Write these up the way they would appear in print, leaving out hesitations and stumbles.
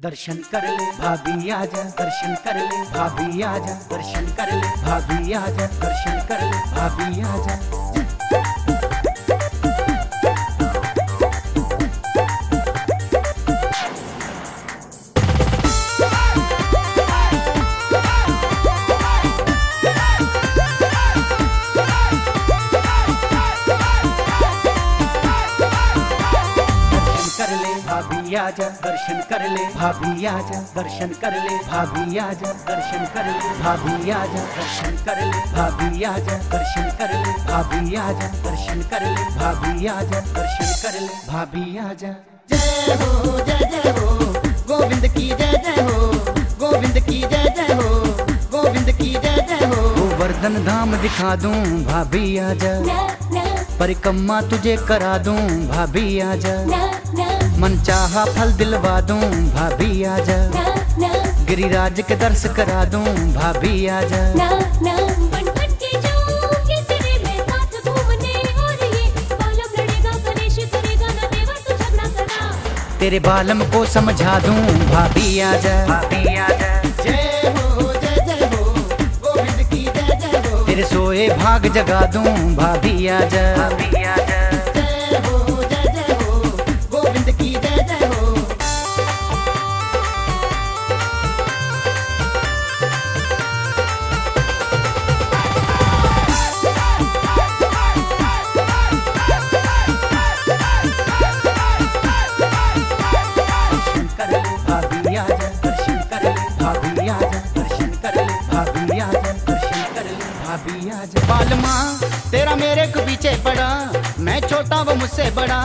दर्शन कर ले भाभी आजा, दर्शन कर ले भाभी आजा, दर्शन कर ले भाभी आजा, दर्शन कर ले भाभी आजा। भाभी आजा, दर्शन कर ले भाभी आजा, दर्शन कर ले भाभी आजा, दर्शन कर ले भाभी आजा, दर्शन कर ले भाभी आजा, दर्शन कर ले भाभी आजा, दर्शन कर ले भाभी आजा, दर्शन कर ले भाभी आजा। जय हो जय जय हो गोविंद की जय जय हो, गोविंद की जय जय हो, गोविंद की जय जय हो। गोवर्धन धाम दिखा दूं भाभी आजा, परिक्रमा तुझे करा दूं भाभी आजा, मन चाहा फल दिलवा दूं भाभी आजा, गिरिराज के दर्श करा दूं भाभी आजा। तेरे बालम को समझा दूं भाभी आजा, भाभी आजा। जय हो जय जय हो गोविंद की जय जय हो। तेरे सोए भाग जगा दूं भाभी आजा, भाभी आजा। जय हो जय जय हो गोविंद की जय जय हो। बालमा तेरा मेरे को पीछे पड़ा, मैं छोटा वो मुझसे बड़ा,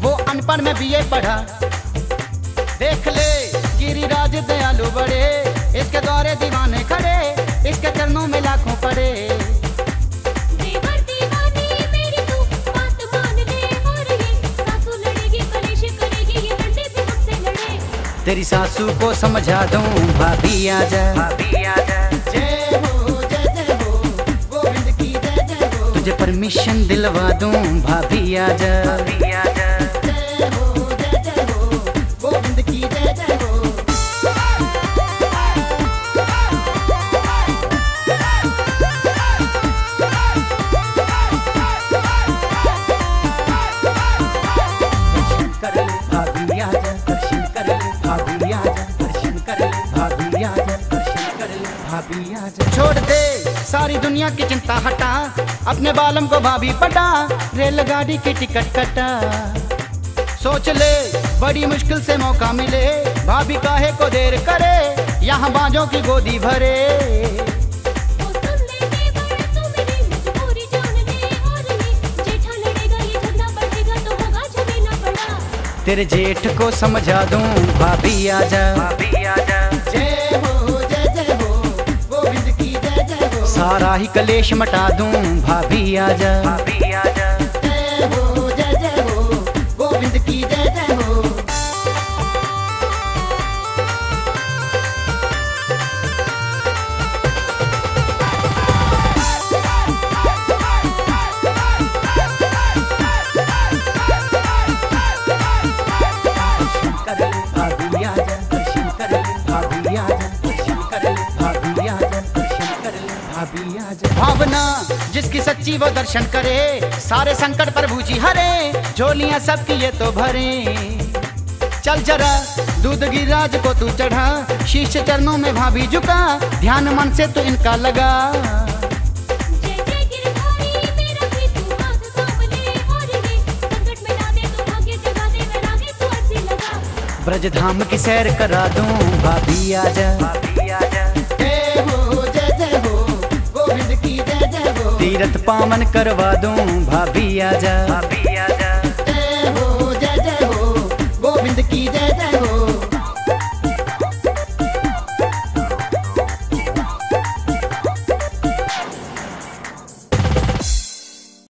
वो अनपढ़ में बीए पढ़ा। देख ले गिरिराज दयालु बड़े, इसके द्वारे दीवाने खड़े, इसके चरणों में लाखों पड़े। तेरी सासू को समझा दूं भाभी आजा, भाभी आजा। जय हो जय जय हो गोविंद की जय जय हो। तुझे परमिशन दिलवा दूं भाभी आजा, भाभी आजा। जय हो जय जय हो गोविंद की जय जय हो। छोड़ दे सारी दुनिया की चिंता हटा, अपने बालम को भाभी पटा, रेलगाड़ी की टिकट कटा। सोच ले बड़ी मुश्किल से मौका मिले, भाभी काहे को देर करे, यहाँ बाजों की गोदी भरे। तेरे जेठ को समझा दूं भाभी आजा, भाभी आजा। जय हो जय जय हो गोविंद की जय जय हो। सारा ही कलेश मटा दूं भाभी आजा, भाभी आजा। जय हो जय जय हो गोविंद की जय जय हो। भावना जिसकी सच्ची वो दर्शन करे, सारे संकट प्रभु जी हरे, झोलियां सबकी ये तो भरे। चल जरा दूध गिरिराज को तू चढ़ा, शीश चरणों में भाभी झुका, ध्यान मन से तू इनका लगा। ब्रज धाम की सैर करा दूं भाभी आजा, भाभी आजा। जय हो जय जय हो गोविंद की जय जय हो। तीरथ पावन करवा दूं भाभी आजा, भाभी आजा। जय हो जय जय हो गोविंद की जय जय हो।